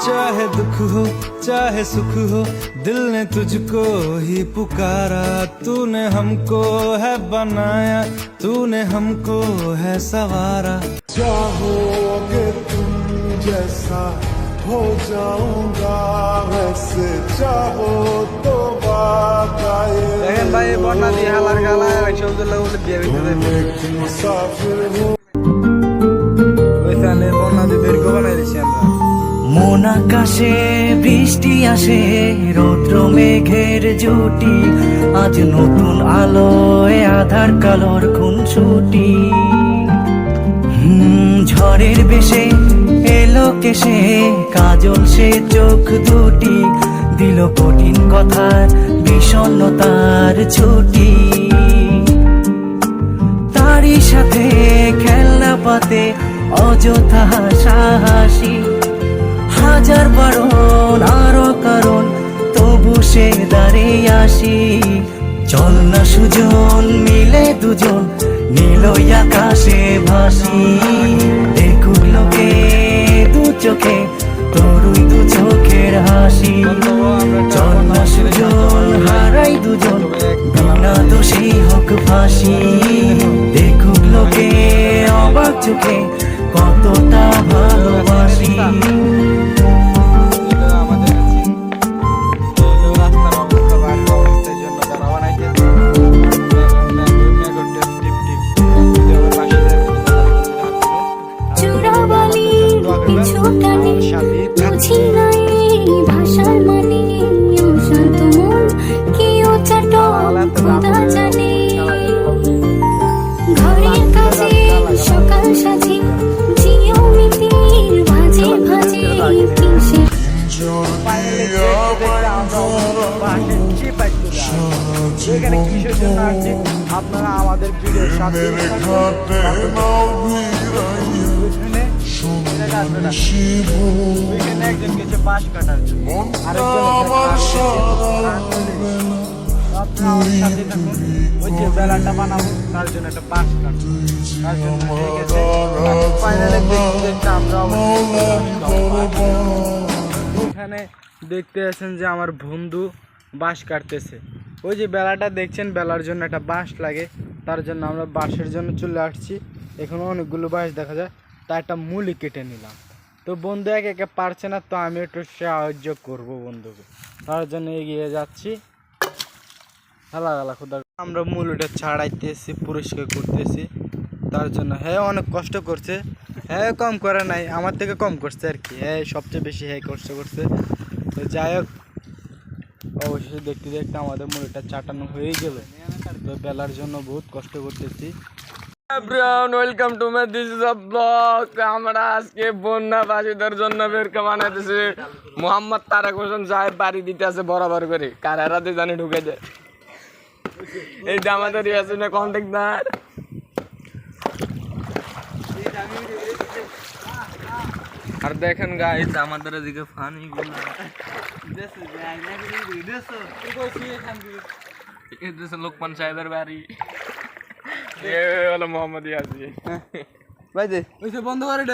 चाहे दुख हो चाहे सुख हो, दिल ने तुझको ही पुकारा। तूने हमको है बनाया, तूने हमको है सवारा। चाहोगे तुम जैसा हो जाऊंगा, वैसे चाहो तो দেখেন ভাই বন্যা দিয়ে হালার গালায় সবগুলো বিয়ে হইতে मुसाफिर हूँ। ওইখানে বন্যা দিয়ে বের করে বানাই দিছি আমরা। মন আকাশে বৃষ্টি আসে, রৌদ্র মেঘের জুটি, আজ নতুন আলোয় আধার কালোর খুনসুটি। ঝড়ের বেশে এলো কেসে, কাজল সে চোখ দুটি, দিল কঠিন কথার বিষণ্ণতার ছুটি। তারই সাথে খেলনা পাতে অযথা সাহসী, হাজার বারণ আরো কারণ তবু সে দাঁড়িয়ে আসি। চল না সুজন মিলে দুজন নীলই আকাশে ভাসি, দেখুক লোকে দু চোখে তোরই দু চোখের হাসি। চল না সুজন হারাই দুজন বিনা দোষী হোক ফাঁসি, দেখুক লোকে অবাক চোখে কতটা ভালোবাসি। ভাষার মানে শান্ত মন কেউ চাটক খোদা জানে। ঘরের কাজে সকাল সাজে, জিওমিতির ভাজে ভাজে কিসে। এখানে কিসের জন্য আসছি আপনারা আমাদের ভিডিওর সাথে একজন গেছে বাঁশ কাটার জন্য, ওই যে বেলাটা বানাবো তার জন্য একটা বাঁশ কাটবো, তার জন্য এখানে দেখতে আছেন যে আমার বন্ধু বাঁশ কাটতেছে। ওই যে বেলাটা দেখছেন, বেলার জন্য একটা বাঁশ লাগে, তার জন্য আমরা বাঁশের জন্য চলে আসছি। এখানে অনেকগুলো বাঁশ দেখা যায়, তা একটা মূলই কেটে নিলাম। তো বন্ধু একে একে পারছে না, তো আমি একটু সাহায্য করব বন্ধুকে, তার জন্য এগিয়ে যাচ্ছি। হালা হালা খোদা, আমরা মূলটা ছাড়াইতেছি, পরিষ্কার করতেছি, তার জন্য হ্যাঁ অনেক কষ্ট করছে। হ্যাঁ কম করে নাই, আমার থেকে কম করছে আর কি, হ্যাঁ সবচেয়ে বেশি হ্যাঁ কষ্ট করছে। তো যাই হোক, অবশ্যই দেখতে দেখতে আমাদের মূলটা চাটানো হয়ে গেল। তো বেলার জন্য বহুত কষ্ট করতেছি। Welcome to my this is a blog. আমরা আজকে বন্যা বাসীদের জন্য বেরকা বানাইতেছি। মোহাম্মদ তারেক হোসেন সাহেব বাড়ি দিতে আছে বরাবর করে, কারারাতে জানি ঢুকে যায়। এই যে আমাদের ইয়াসিনের কন্ট্রাক্টর। আর দেখেন গাইস আমাদের এদিকে ফানি গুলো লোকমান সাহেবের বাড়ি, মোহাম্মদ ইয়াসিন। ভাই দে বন্ধ করে